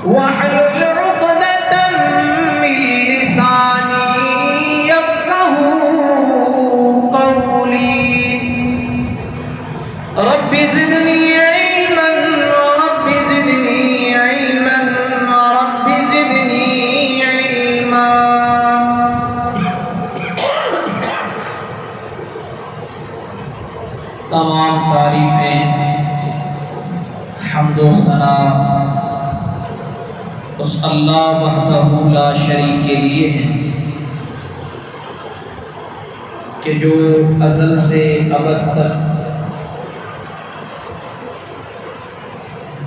واحلل عقدة من لساني يفقهوا قولي رب زدني علما رب زدني علما رب زدني علما. تمام تعریفیں حمد و ثنا اس اللہ وحدہ لا شریک کے لیے ہیں کہ جو ازل سے ابد تک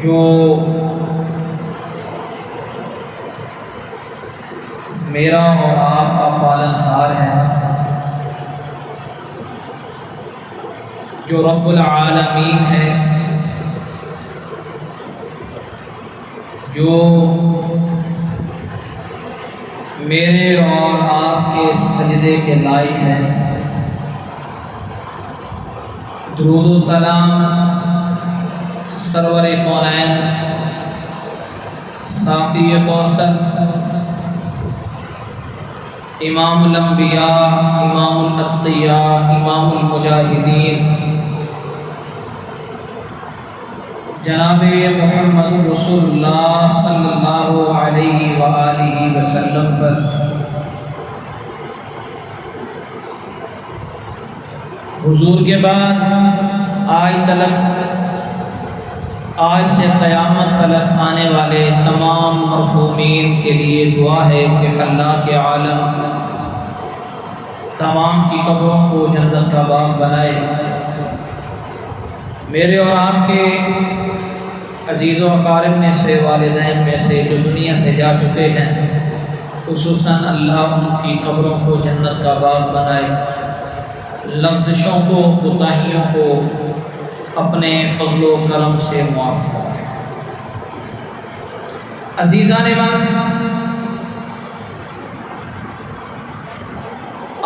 جو میرا اور آپ کا پالن ہار ہے، جو رب العالمین ہے، جو میرے اور آپ کے سجدے کے لائق ہے. درود و سلام سرور کونین ساقی کوثر امام الانبیاء امام الاتقیاء امام المجاہدین جناب محمد رسول اللہ صلی اللہ علیہ وآلہ وسلم پر حضور کے بعد آج سے قیامت تلک آنے والے تمام مرحومین کے لیے دعا ہے کہ اللہ کے عالم تمام کی قبروں کو جنت کا باغ بنائے. میرے اور آپ کے عزیز و اقارب میں سے والدین میں سے جو دنیا سے جا چکے ہیں، خصوصاً اللہ ان کی قبروں کو جنت کا باغ بنائے، لغزشوں کو کوتاہیوں کو اپنے فضل و کرم سے معاف فرمائے. عزیزان من،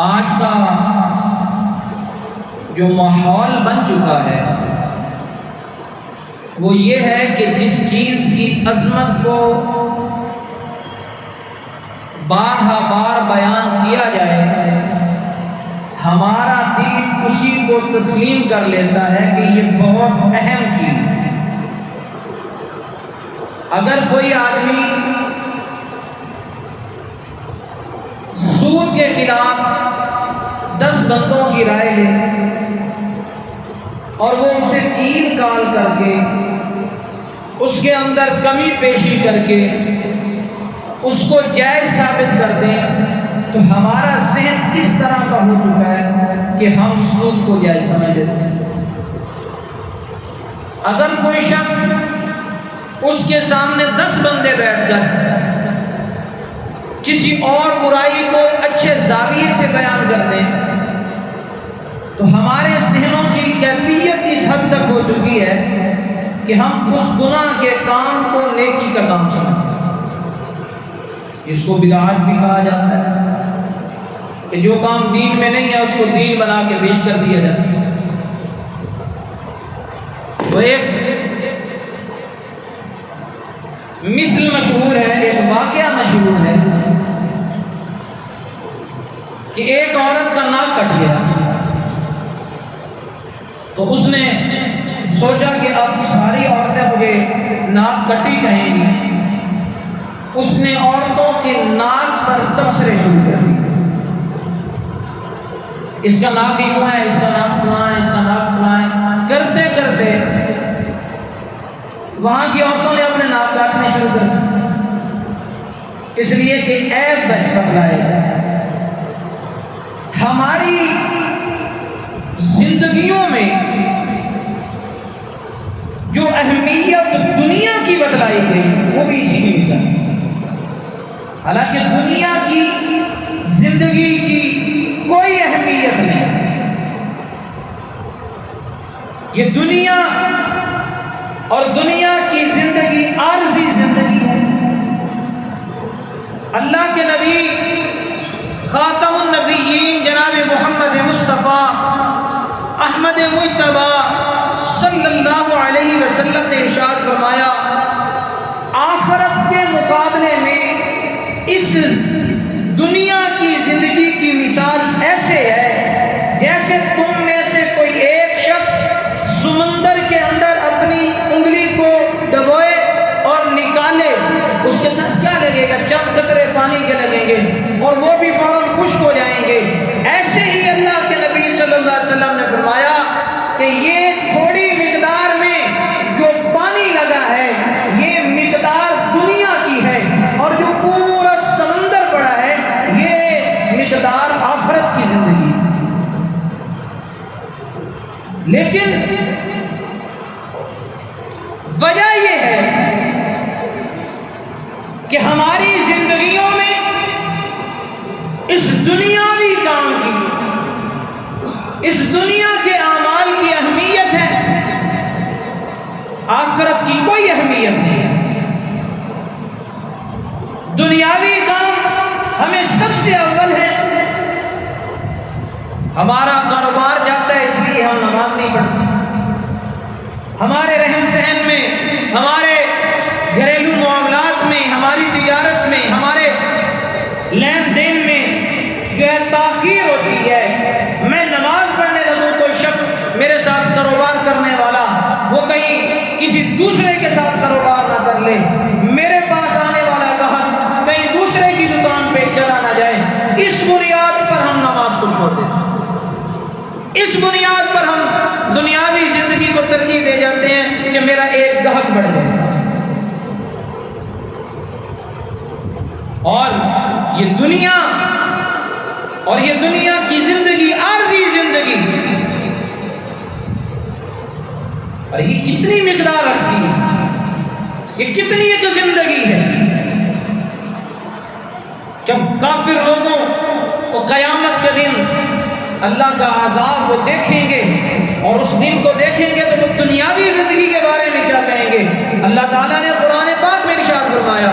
آج کا جو ماحول بن چکا ہے وہ یہ ہے کہ جس چیز کی عظمت کو بارہا بار بیان کیا جائے، ہمارا دل اسی کو تسلیم کر لیتا ہے کہ یہ بہت اہم چیز ہے. اگر کوئی آدمی سود کے خلاف 10 بندوں کی رائے لے اور وہ اسے تین کال کر کے اس کے اندر کمی پیشی کر کے اس کو جائز ثابت کر دیں، تو ہمارا ذہن اس طرح کا ہو چکا ہے کہ ہم سود کو جائز سمجھ لیتے ہیں. اگر کوئی شخص اس کے سامنے 10 بندے بیٹھ کر کسی اور برائی کو اچھے زاویے سے بیان کر دیں تو ہمارے ذہنوں کی کیفیت اس حد تک ہو چکی ہے کہ ہم اس گناہ کے کام کو نیکی کا کام سمجھتے ہیں. اس کو بدعت بھی کہا جاتا ہے کہ جو کام دین میں نہیں ہے اس کو دین بنا کے پیش کر دیا جاتا ہے. وہ ایک مثل مشہور ہے، ایک واقعہ مشہور ہے کہ ایک عورت کا ناک کٹ گیا تو اس نے سوچا کہ اب ساری عورتیں مجھے ناک کٹی کہیں گی. اس نے عورتوں کے ناک پر تبصرے شروع کر دیے. اس کا ناک یوں ہے، اس کا ناک فلاں ہے، اس کا ناک فلاں ہے. کرتے کرتے وہاں کی عورتوں نے اپنے ناک کاٹنے شروع کر دیے، اس لیے کہ عیب بتلائے جائے. ہماری زندگیوں میں جو اہمیت دنیا کی بتلائی گئی وہ بھی اسی کی مثال. حالانکہ دنیا کی زندگی کی کوئی اہمیت نہیں، یہ دنیا اور دنیا کی زندگی عارضی زندگی ہے. اللہ کے نبی خاتم النبیین جناب محمد مصطفیٰ احمد مجتبیٰ صلی اللہ علیہ وسلم نے ارشاد فرمایا، آخرت کے مقابلے میں اس دنیا کی زندگی کی مثال ایسے ہے جیسے تم میں سے کوئی ایک شخص سمندر کے اندر اپنی انگلی کو ڈبوئے اور نکالے، اس کے ساتھ کیا لگے گا؟ چند قطرے پانی کے لگیں گے اور وہ بھی فوراً خشک ہو جائیں گے۔ ایسے ہی اللہ کے نبی صلی اللہ علیہ وسلم نے فرمایا کہ یہ تھوڑی مقدار میں جو پانی لگا ہے یہ مقدار دنیا کی ہے، اور جو پورا سمندر پڑا ہے یہ مقدار آخرت کی زندگی۔ لیکن وجہ یہ ہے کہ ہماری زندگیوں میں اس دنیاوی کام کی، اس دنیا کے اعمال کی اہمیت ہے، آخرت کی کوئی اہمیت نہیں ہے۔ دنیاوی کام ہمیں سب سے اول ہے۔ ہمارا کاروبار جاتا ہے اس لیے ہم نماز نہیں پڑھتے، ہمارے رہن سہن میں، ہمارے گھریلو معاملات میں، ہماری تجارت میں، ہمارے لین دین میں جو ہے تاخیر ہوتی ہے۔ میں نماز پڑھنے لگوں، کوئی شخص میرے ساتھ کاروبار کرنے والا وہ کہیں کسی دوسرے کے ساتھ کاروبار نہ کر لے، میرے پاس آنے والا گاہک کہیں دوسرے کی دکان پہ چلا نہ جائے، اس بنیاد پر ہم نماز کو چھوڑ دیتے ہیں، اس بنیاد پر ہم دنیاوی زندگی کو ترجیح دے جاتے ہیں کہ میرا ایک گاہک بڑھ جائے۔ اور یہ دنیا کی زندگی عارضی زندگی، اور یہ کتنی مقدار رکھتی ہے، یہ کتنی ایک زندگی ہے۔ جب کافر لوگوں کو قیامت کے دن اللہ کا عذاب وہ دیکھیں گے اور اس دن کو دیکھیں گے تو وہ دنیاوی زندگی کے بارے میں کیا کہیں گے؟ اللہ تعالیٰ نے قرآن پاک میں ارشاد فرمایا،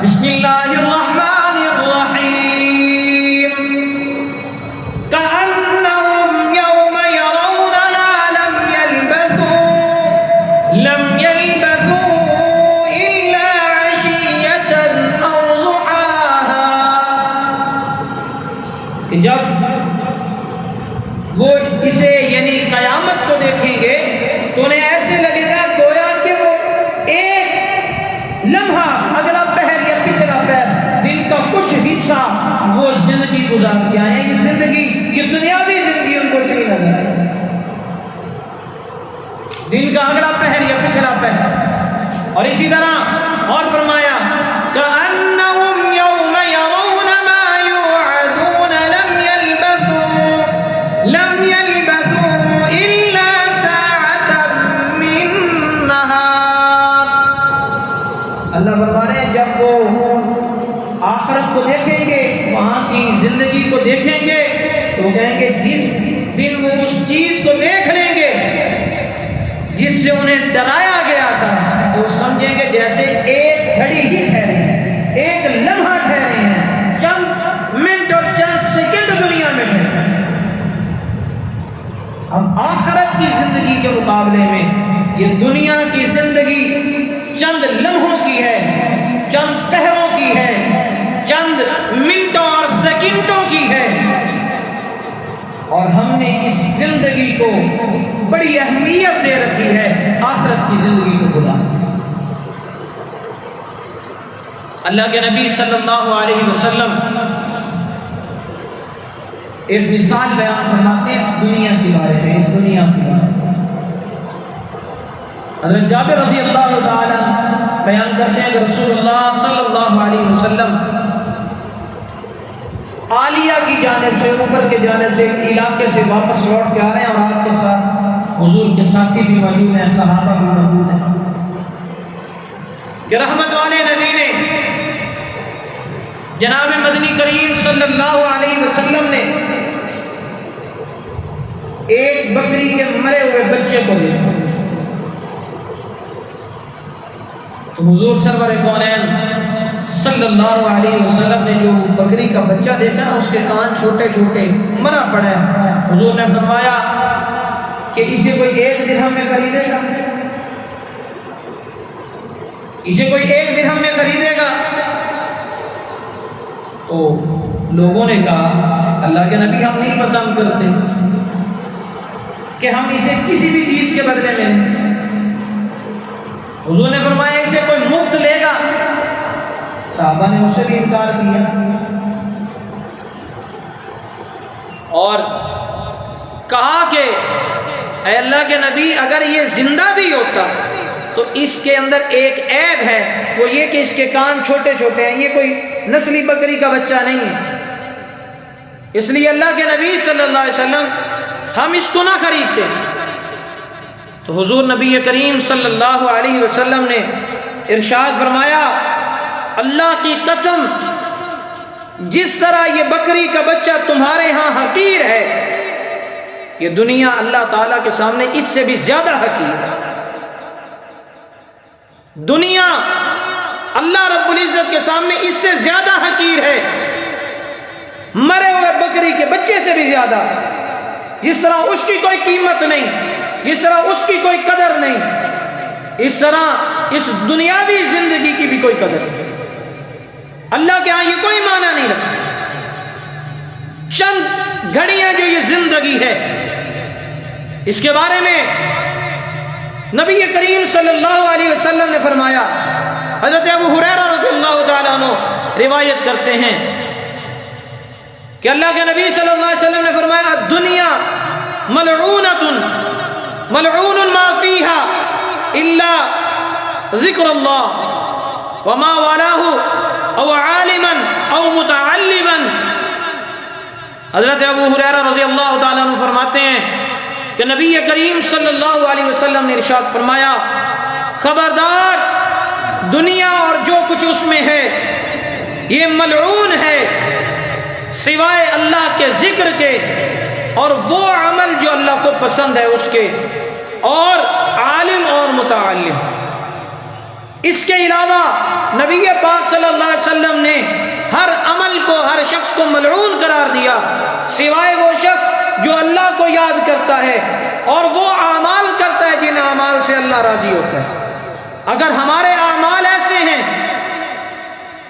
بسم اللہ الرحمن الرحیم، کأنہم یوم یرونہا لم یلبثوا الا عشیۃ او ضحاہا، کہ جب وہ اسے یعنی قیامت کو دیکھیں گے تو انہیں ایسے لگے گا گویا کہ وہ ایک لمحہ اگلا پہر یا پچھلا پہر دن کا کچھ حصہ وہ زندگی گزار کے آئے ہیں۔ یہ زندگی، یہ دنیاوی زندگی ان کو اتنی لگی ہے، دن کا اگلا پہر یا پچھلا پہر۔ اور اسی طرح اور فرمایا، کأنہم یوم یرون ما یوعدون لم یلبثوا الا ساعة من نہار۔ اللہ فرما رہے ہیں جب وہ آخرت کو دیکھیں گے، وہاں کی زندگی کو دیکھیں گے تو وہ کہیں گے جس دن وہ اس چیز کو دیکھ لیں گے جس سے انہیں ڈرایا گیا تھا تو سمجھیں گے جیسے ایک گھڑی ہی ٹھہری ہے، ایک لمحہ ٹھہری ہے، چند منٹ اور چند سیکنڈ دنیا میں ٹھہرے۔ اب آخرت کی زندگی کے مقابلے میں یہ دنیا کی زندگی چند لمحوں کی ہے، چند پہروں کی ہے، چند منٹوں اور سیکنڈوں کی ہے، اور ہم نے اس زندگی کو بڑی اہمیت دے رکھی ہے، آخرت کی زندگی کو بھلا۔ اللہ کے نبی صلی اللہ علیہ وسلم ایک مثال بیان فرماتے ہیں اس دنیا کے بارے میں، اس دنیا کے بارے میں۔ حضرت جابر رضی اللہ تعالی بیان کرتے ہیں کہ رسول اللہ صلی اللہ علیہ وسلم عالیہ کی جانب سے، اوپر کے جانب سے ایک علاقے سے واپس لوٹ کے آ رہے ہیں، اور آپ کے ساتھ حضور کے ساتھی بھی موجود ہیں، صحابہ بھی موجود ہیں، کہ رحمت والے نبی نے جناب مدنی کریم صلی اللہ علیہ وسلم نے ایک بکری کے مرے ہوئے بچے کو دیکھا، تو حضور سرور کونین صلی اللہ علیہ وسلم نے جو بکری کا بچہ دیکھا نا، اس کے کان چھوٹے چھوٹے مرا پڑا ہے، حضور نے فرمایا کہ اسے کوئی 1 درہم میں خریدے گا؟ اسے کوئی 1 درہم میں خریدے گا؟ تو لوگوں نے کہا اللہ کے نبی ہم نہیں پسند کرتے کہ ہم اسے کسی بھی چیز کے بدلے میں لیں۔ حضور نے فرمایا اسے کوئی مفت لے گا؟ صحابہ نے اس سے بھی انکار کیا، اور کہا کہ اے اللہ کے نبی اگر یہ زندہ بھی ہوتا تو اس کے اندر ایک عیب ہے، وہ یہ کہ اس کے کان چھوٹے چھوٹے ہیں، یہ کوئی نسلی بکری کا بچہ نہیں ہے، اس لیے اللہ کے نبی صلی اللہ علیہ وسلم ہم اس کو نہ خریدتے۔ تو حضور نبی کریم صلی اللہ علیہ وسلم نے ارشاد فرمایا اللہ کی قسم جس طرح یہ بکری کا بچہ تمہارے ہاں حقیر ہے، یہ دنیا اللہ تعالیٰ کے سامنے اس سے بھی زیادہ حقیر ہے۔ دنیا اللہ رب العزت کے سامنے اس سے زیادہ حقیر ہے، مرے ہوئے بکری کے بچے سے بھی زیادہ۔ جس طرح اس کی کوئی قیمت نہیں، جس طرح اس کی کوئی قدر نہیں، اس طرح اس دنیاوی زندگی کی بھی کوئی قدر نہیں۔ اللہ کے ہاں یہ کوئی معنی نہیں رکھتا۔ چند گھڑیاں جو یہ زندگی ہے، اس کے بارے میں نبی کریم صلی اللہ علیہ وسلم نے فرمایا، حضرت ابو ہریرہ رضی اللہ تعالیٰ عنہ روایت کرتے ہیں کہ اللہ کے نبی صلی اللہ علیہ وسلم نے فرمایا الدنیا ملعونۃ ملعون ما فیہا الا ذکر اللہ وما والاہ او عالما او متعلما۔ حضرت ابو ہریرہ رضی اللہ تعالیٰ عنہ فرماتے ہیں کہ نبی کریم صلی اللہ علیہ وسلم نے ارشاد فرمایا خبردار دنیا اور جو کچھ اس میں ہے یہ ملعون ہے سوائے اللہ کے ذکر کے اور وہ عمل جو اللہ کو پسند ہے اس کے، اور عالم اور متعلم۔ اس کے علاوہ نبی پاک صلی اللہ علیہ وسلم نے ہر عمل کو، ہر شخص کو ملعون قرار دیا سوائے وہ شخص جو اللہ کو یاد کرتا ہے اور وہ اعمال کرتا ہے جن اعمال سے اللہ راضی ہوتا ہے۔ اگر ہمارے اعمال ایسے ہیں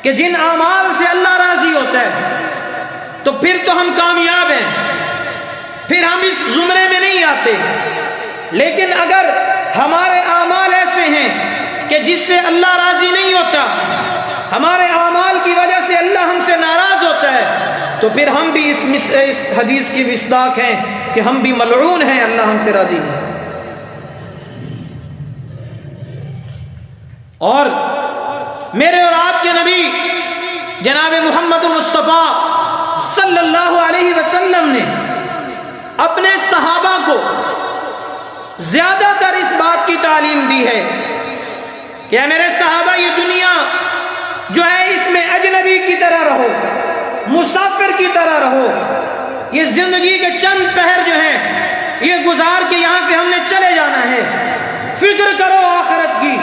کہ جن اعمال سے اللہ راضی ہوتا ہے تو پھر تو ہم کامیاب ہیں، پھر ہم اس زمرے میں نہیں آتے۔ لیکن اگر ہمارے اعمال ایسے ہیں کہ جس سے اللہ راضی نہیں ہوتا، ہمارے اعمال کی وجہ سے اللہ ہم سے ناراض ہوتا ہے، تو پھر ہم بھی اس حدیث کی مصداق ہیں کہ ہم بھی ملعون ہیں، اللہ ہم سے راضی نہیں۔ اور میرے اور آپ کے نبی جناب محمد مصطفیٰ صلی اللہ علیہ وسلم نے اپنے صحابہ کو زیادہ تر اس بات کی تعلیم دی ہے کہ اے میرے صحابہ یہ دنیا جو ہے اس میں اجنبی کی طرح رہو، مسافر کی طرح رہو، یہ زندگی کے چند پہر جو ہیں یہ گزار کے یہاں سے ہم نے چلے جانا ہے۔ فکر کرو آخرت کی،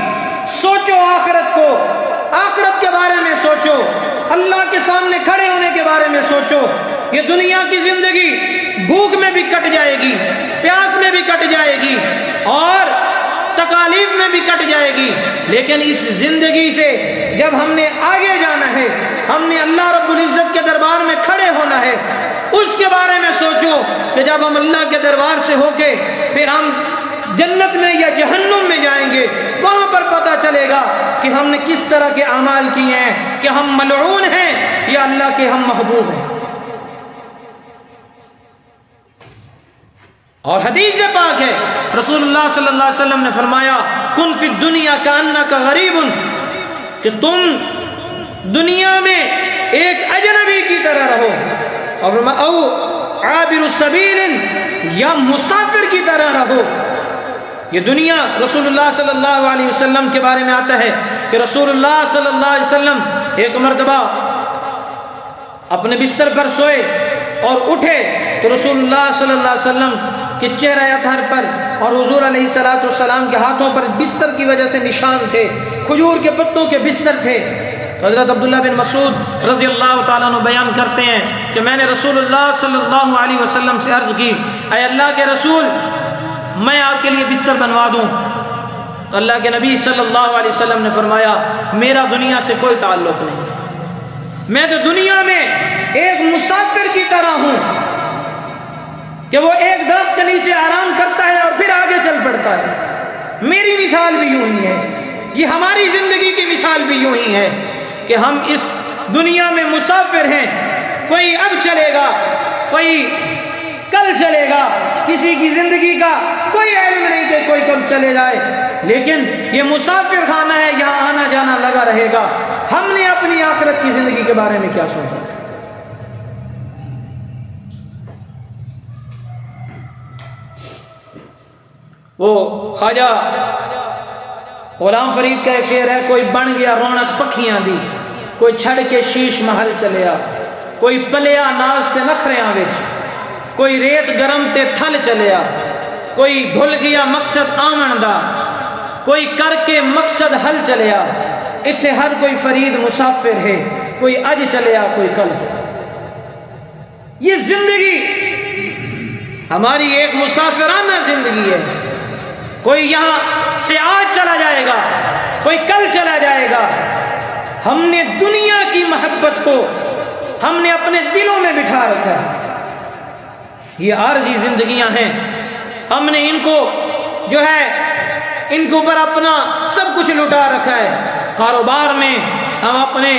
سوچو آخرت کو، آخرت کے بارے میں سوچو، اللہ کے سامنے کھڑے ہونے کے بارے میں سوچو۔ یہ دنیا کی زندگی بھوک میں بھی کٹ جائے گی، پیاس میں بھی کٹ جائے گی اور تکالیف میں بھی کٹ جائے گی، لیکن اس زندگی سے جب ہم نے آگے جانا ہے، ہم نے اللہ رب العزت کے دربار میں کھڑے ہونا ہے، اس کے بارے میں سوچو کہ جب ہم اللہ کے دربار سے ہو کے پھر ہم جنت میں یا جہنم میں جائیں گے، وہاں پر پتہ چلے گا کہ ہم نے کس طرح کے اعمال کیے ہیں، کہ ہم ملعون ہیں یا اللہ کے ہم محبوب ہیں۔ اور حدیث پاک ہے رسول اللہ صلی اللہ علیہ وسلم نے فرمایا کن فی الدنیا کانک غریب، کہ تم دنیا میں ایک اجنبی کی طرح رہو، اور او عابر السبیل، یا مسافر کی طرح رہو۔ یہ دنیا رسول اللہ صلی اللہ علیہ وسلم کے بارے میں آتا ہے کہ رسول اللہ صلی اللہ علیہ وسلم ایک مرتبہ اپنے بستر پر سوئے اور اٹھے تو رسول اللہ صلی اللہ علیہ وسلم کے چہرہ اطہر پر اور حضور علیہ السلام کے ہاتھوں پر بستر کی وجہ سے نشان تھے، کھجور کے پتوں کے بستر تھے۔ حضرت عبداللہ بن مسعود رضی اللہ تعالیٰ عنہ بیان کرتے ہیں کہ میں نے رسول اللہ صلی اللہ علیہ وسلم سے عرض کی اے اللہ کے رسول میں آپ کے لیے بستر بنوا دوں؟ تو اللہ کے نبی صلی اللہ علیہ وسلم نے فرمایا میرا دنیا سے کوئی تعلق نہیں، میں تو دنیا میں ایک مسافر کی طرح ہوں کہ وہ ایک درخت کے نیچے آرام کرتا ہے اور پھر آگے چل پڑتا ہے۔ میری مثال بھی یوں ہی ہے، یہ ہماری زندگی کی مثال بھی یوں ہی ہے کہ ہم اس دنیا میں مسافر ہیں، کوئی اب چلے گا، کوئی کل چلے گا، کسی کی زندگی کا کوئی علم نہیں کہ کوئی کب چلے جائے، لیکن یہ مسافر خانہ ہے، یہاں آنا جانا لگا رہے گا۔ ہم نے اپنی آخرت کی زندگی کے بارے میں کیا سوچا؟ وہ خواجہ غلام فرید کا ایک شعر ہے، کوئی بن گیا رونق پکھیاں دی، کوئی چھڑ کے شیش محل چلیا، کوئی پلیا ناز تے نخریاں وچ، کوئی ریت گرم تے تھل چلیا، کوئی بھول گیا مقصد آمن دا، کوئی کر کے مقصد حل چلیا، اتھے ہر کوئی فرید مسافر ہے، کوئی اج چلیا کوئی کل چلیا۔ یہ زندگی ہماری ایک مسافرانہ زندگی ہے، کوئی یہاں سے آج چلا جائے گا، کوئی کل چلا جائے گا۔ ہم نے دنیا کی محبت کو ہم نے اپنے دلوں میں بٹھا رکھا ہے، یہ عارضی زندگیاں ہیں، ہم نے ان کو جو ہے ان کے اوپر اپنا سب کچھ لٹا رکھا ہے۔ کاروبار میں ہم اپنے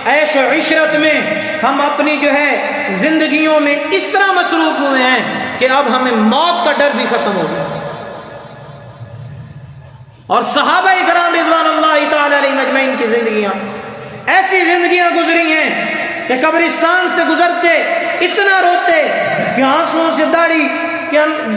عیش و عشرت میں ہم اپنی جو ہے زندگیوں میں اس طرح مصروف ہوئے ہیں کہ اب ہمیں موت کا ڈر بھی ختم ہو گیا۔ اور صحابہ کرام رضوان اللہ تعالی علیہم اجمعین کی زندگیاں ایسی زندگیاں گزری ہیں کہ قبرستان سے گزرتے اتنا روتے کہ آنسوؤں سے داڑھی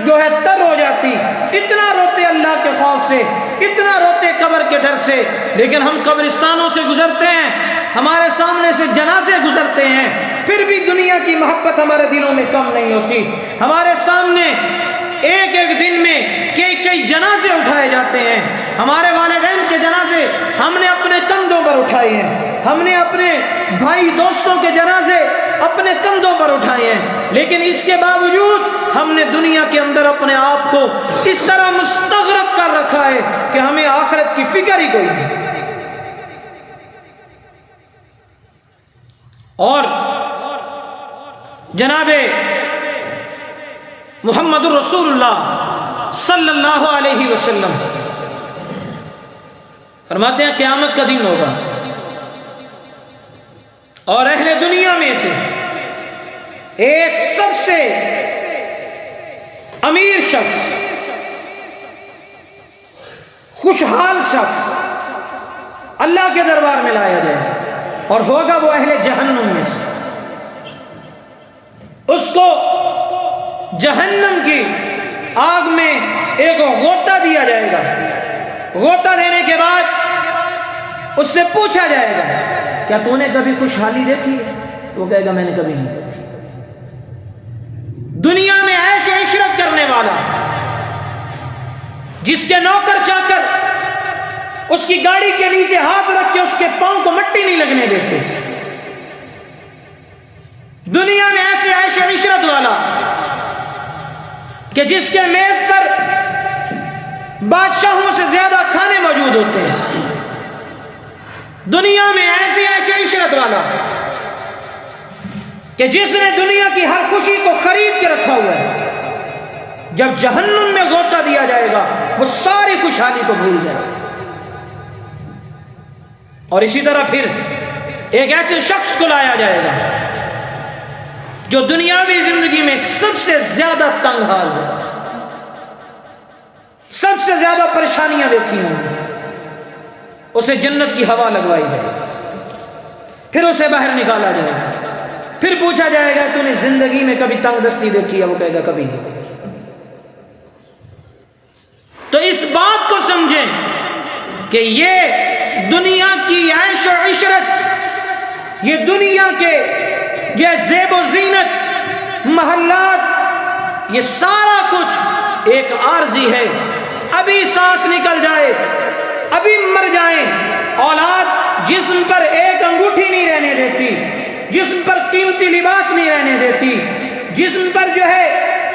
جو ہے تر ہو جاتی، اتنا روتے اللہ کے خوف سے، اتنا روتے قبر کے ڈر سے، لیکن ہم قبرستانوں سے گزرتے ہیں، ہمارے سامنے سے جنازے گزرتے ہیں، پھر بھی دنیا کی محبت ہمارے دلوں میں کم نہیں ہوتی۔ ہمارے سامنے ایک ایک دن میں کئی جنازے اٹھائے جاتے ہیں، ہمارے والدین کے جنازے ہم نے اپنے کندھوں پر اٹھائے ہیں، ہم نے اپنے بھائی دوستوں کے جنازے اپنے کندھوں پر اٹھائے ہیں، لیکن اس کے باوجود ہم نے دنیا کے اندر اپنے آپ کو اس طرح مستغرق کر رکھا ہے کہ ہمیں آخرت کی فکر ہی کوئی نہیں۔ اور جناب محمد الرسول اللہ صلی اللہ علیہ وسلم فرماتے ہیں قیامت کا دن ہوگا اور اہل دنیا میں سے ایک سب سے امیر شخص، خوشحال شخص اللہ کے دربار میں لایا جائے اور ہوگا وہ اہل جہنم میں سے۔ اس کو جہنم کی آگ میں ایک غوطہ دیا جائے گا، غوطہ دینے کے بعد اس سے پوچھا جائے گا کیا تو نے کبھی خوشحالی دیکھی ہے؟ وہ کہے گا میں نے کبھی نہیں دیکھی۔ دنیا میں عیش و عشرت کرنے والا، جس کے نوکر چاکر اس کی گاڑی کے نیچے ہاتھ رکھ کے اس کے پاؤں کو مٹی نہیں لگنے دیتے، دنیا میں ایسے عیش و عشرت والا کہ جس کے میز پر بادشاہوں سے زیادہ کھانے موجود ہوتے ہیں، دنیا میں ایسی عیش و عشرت والا کہ جس نے دنیا کی ہر خوشی کو خرید کے رکھا ہوا ہے، جب جہنم میں غوطہ دیا جائے گا وہ ساری خوشحالی کو بھول جائے گا۔ اور اسی طرح پھر ایک ایسے شخص کو لایا جائے گا جو دنیاوی زندگی میں سب سے زیادہ تنگ حال ہو، سب سے زیادہ پریشانیاں دیکھی ہوں، اسے جنت کی ہوا لگوائی جائے گی، پھر اسے باہر نکالا جائے گا، پھر پوچھا جائے گا تو نے زندگی میں کبھی تنگ دستی دیکھی ہے؟ وہ کہے گا کبھی نہیں دیکھی۔ تو اس بات کو سمجھیں کہ یہ دنیا کی عیش و عشرت، یہ دنیا کے یہ زیب و زینت، محلات، یہ سارا کچھ ایک عارضی ہے، ابھی سانس نکل جائے، ابھی مر جائیں، اولاد جسم پر ایک انگوٹھی نہیں رہنے دیتی، جسم پر قیمتی لباس نہیں رہنے دیتی، جسم پر جو ہے